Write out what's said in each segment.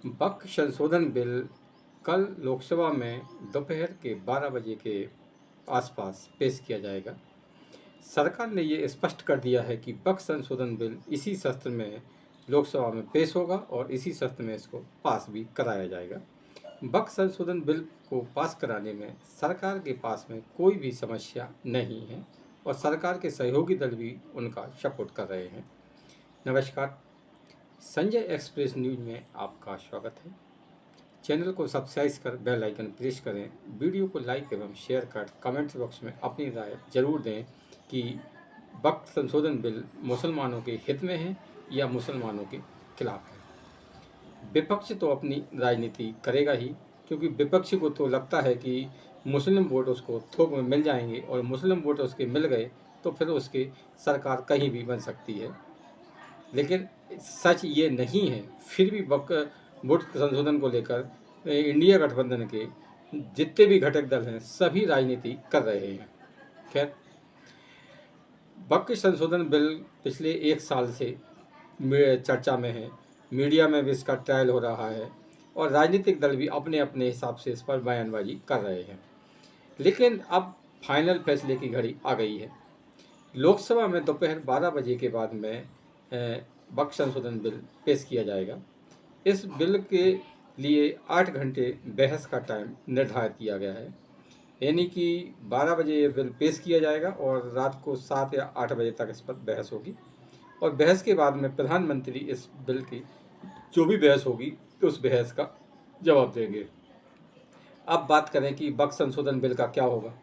वक्फ संशोधन बिल कल लोकसभा में दोपहर के 12 बजे के आसपास पेश किया जाएगा। सरकार ने ये स्पष्ट कर दिया है कि वक्फ संशोधन बिल इसी सत्र में लोकसभा में पेश होगा और इसी सत्र में इसको पास भी कराया जाएगा। वक्फ संशोधन बिल को पास कराने में सरकार के पास में कोई भी समस्या नहीं है और सरकार के सहयोगी दल भी उनका सपोर्ट कर रहे हैं। नमस्कार, संजय एक्सप्रेस न्यूज में आपका स्वागत है। चैनल को सब्सक्राइब कर बेल आइकन प्रेस करें। वीडियो को लाइक एवं शेयर कर कमेंट्स बॉक्स में अपनी राय जरूर दें कि वक्फ संशोधन बिल मुसलमानों के हित में है या मुसलमानों के खिलाफ है। विपक्ष तो अपनी राजनीति करेगा ही, क्योंकि विपक्ष को तो लगता है कि मुस्लिम वोट उसको थोक में मिल जाएंगे और मुस्लिम वोट उसके मिल गए तो फिर उसकी सरकार कहीं भी बन सकती है। लेकिन सच ये नहीं है। फिर भी वोट संशोधन को लेकर इंडिया गठबंधन के जितने भी घटक दल हैं सभी राजनीति कर रहे हैं। खैर, वक्फ संशोधन बिल पिछले एक साल से चर्चा में है, मीडिया में भी इसका ट्रायल हो रहा है और राजनीतिक दल भी अपने अपने हिसाब से इस पर बयानबाजी कर रहे हैं। लेकिन अब फाइनल फैसले की घड़ी आ गई है। लोकसभा में दोपहर 12 बजे के बाद में वक्फ संशोधन बिल पेश किया जाएगा। इस बिल के लिए 8 घंटे बहस का टाइम निर्धारित किया गया है, यानी कि 12 बजे ये बिल पेश किया जाएगा और रात को 7 या 8 बजे तक इस पर बहस होगी और बहस के बाद में प्रधानमंत्री इस बिल की जो भी बहस होगी उस बहस का जवाब देंगे। अब बात करें कि वक्फ संशोधन बिल का क्या होगा,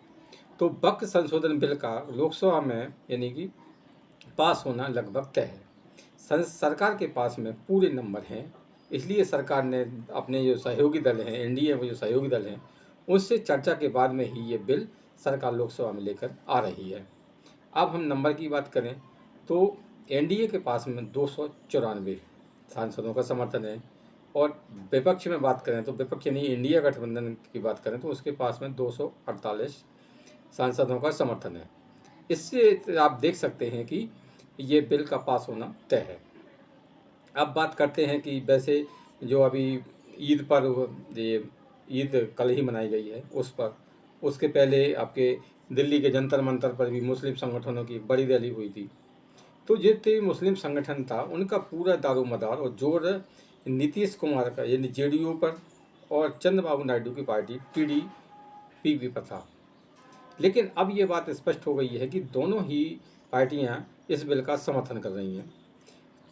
तो वक्फ संशोधन बिल का लोकसभा में यानी कि पास होना लगभग तय है। सरकार के पास में पूरे नंबर हैं, इसलिए सरकार ने अपने जो सहयोगी दल हैं, एनडीए में जो सहयोगी दल हैं, उससे चर्चा के बाद में ही ये बिल सरकार लोकसभा में लेकर आ रही है। अब हम नंबर की बात करें तो एनडीए के पास में 294 सांसदों का समर्थन है और विपक्ष में बात करें तो विपक्ष यानी इंडिया गठबंधन की बात करें तो उसके पास में 248 सांसदों का समर्थन है। इससे आप देख सकते हैं कि ये बिल का पास होना तय है। अब बात करते हैं कि वैसे जो अभी ईद पर ये ईद कल ही मनाई गई है, उस पर उसके पहले आपके दिल्ली के जंतर मंतर पर भी मुस्लिम संगठनों की एक बड़ी रैली हुई थी। तो जितने मुस्लिम संगठन था उनका पूरा दारोमदार और जोर नीतीश कुमार का यानी जेडीयू पर और चंद्रबाबू नायडू की पार्टी टीडीपी पर था। लेकिन अब ये बात स्पष्ट हो गई है कि दोनों ही पार्टियां इस बिल का समर्थन कर रही हैं।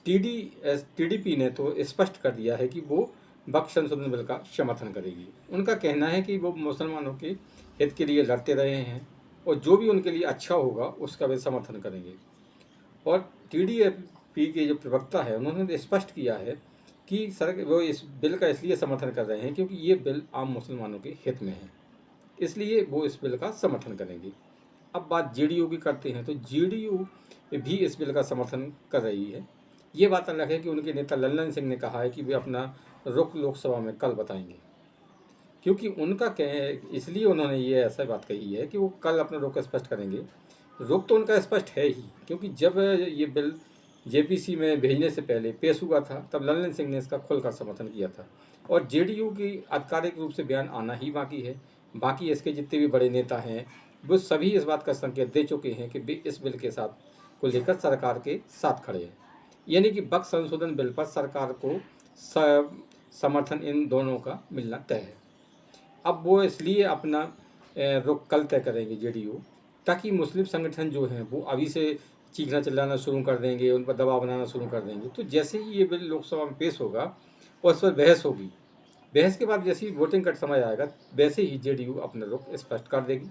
टीडीपी ने तो स्पष्ट कर दिया है कि वो वक्फ संशोधन बिल का समर्थन करेगी। उनका कहना है कि वो मुसलमानों के हित के लिए लड़ते रहे हैं और जो भी उनके लिए अच्छा होगा उसका वे समर्थन करेंगे। और टीडीपी के जो प्रवक्ता है उन्होंने स्पष्ट किया है कि सर वो इस बिल का इसलिए समर्थन कर रहे हैं क्योंकि ये बिल आम मुसलमानों के हित में है, इसलिए वो इस बिल का समर्थन करेंगे। अब बात जेडीयू की करते हैं तो जेडीयू भी इस बिल का समर्थन कर रही है। ये बात अलग है कि उनके नेता लल्लन सिंह ने कहा है कि वे अपना रुख लोकसभा में कल बताएंगे, क्योंकि उनका कह इसलिए उन्होंने ये ऐसा बात कही है कि वो कल अपना रुख स्पष्ट करेंगे। रुख तो उनका स्पष्ट है ही, क्योंकि जब ये बिल जेपीसी में भेजने से पहले पेश हुआ था तब लल्लन सिंह ने इसका खुलकर समर्थन किया था और जेडीयू की आधिकारिक रूप से बयान आना ही बाकी है। बाकी इसके जितने भी बड़े नेता हैं वो सभी इस बात का संकेत दे चुके हैं कि वे इस बिल के साथ को लेकर सरकार के साथ खड़े हैं, यानी कि वक्फ संशोधन बिल पर सरकार को समर्थन इन दोनों का मिलना तय है। अब वो इसलिए अपना रुख कल तय करेंगे जेडीयू, ताकि मुस्लिम संगठन जो हैं वो अभी से चीखना चिल्लाना शुरू कर देंगे, उन पर दबाव बनाना शुरू कर देंगे। तो जैसे ही ये बिल लोकसभा में पेश होगा और उस पर बहस होगी, बहस के बाद जैसे ही वोटिंग का समय आएगा वैसे ही जेडीयू अपना रुख स्पष्ट कर देगी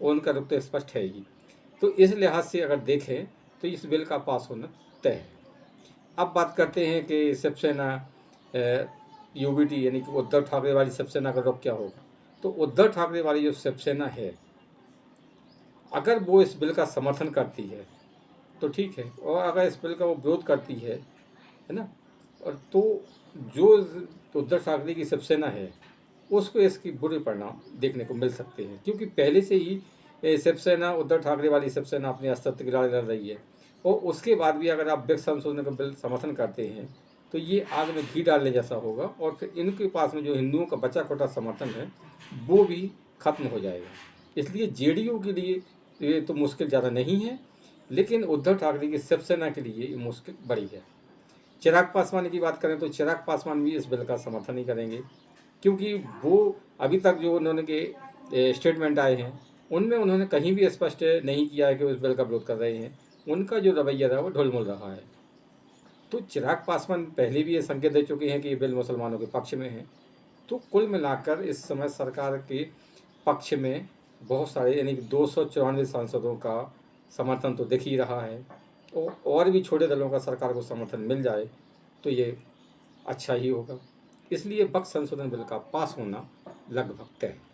और उनका रुख तो स्पष्ट है ही। तो इस लिहाज से अगर देखें तो इस बिल का पास होना तय है। अब बात करते हैं कि शिवसेना यूबीटी यानी कि उद्धव ठाकरे वाली शिवसेना का रुख क्या होगा। तो उद्धव ठाकरे वाली जो शिवसेना है, अगर वो इस बिल का समर्थन करती है तो ठीक है, और अगर इस बिल का वो विरोध करती है ना, और तो जो उद्धव ठाकरे की शिवसेना है उसको इसकी बुरे परिणाम देखने को मिल सकते हैं, क्योंकि पहले से ही शिवसेना उद्धव ठाकरे वाली शिवसेना अपने अस्तित्व की लड़ाई लड़ रही है और उसके बाद भी अगर आप वक्फ संशोधन का बिल समर्थन करते हैं तो ये आग में घी डालने जैसा होगा, और फिर इनके पास में जो हिंदुओं का बचा खोटा समर्थन है वो भी खत्म हो जाएगा। इसलिए जेडीयू के लिए ये तो मुश्किल ज़्यादा नहीं है, लेकिन उद्धव ठाकरे की शिवसेना के लिए ये मुश्किल बड़ी है। चिराग पासवान की बात करें तो चिराग पासवान भी इस बिल का समर्थन नहीं करेंगे, क्योंकि वो अभी तक जो उन्होंने के स्टेटमेंट आए हैं उनमें उन्होंने कहीं भी स्पष्ट नहीं किया है कि उस बिल का विरोध कर रहे हैं। उनका जो रवैया रहा वो ढुलमुल रहा है। तो चिराग पासवान पहले भी ये संकेत दे चुके हैं कि ये बिल मुसलमानों के पक्ष में है। तो कुल मिलाकर इस समय सरकार के पक्ष में बहुत सारे यानी कि 294 सांसदों का समर्थन तो दिख ही रहा है, और भी छोटे दलों का सरकार को समर्थन मिल जाए तो ये अच्छा ही होगा। इसलिए वक्फ संशोधन बिल का पास होना लगभग तय है।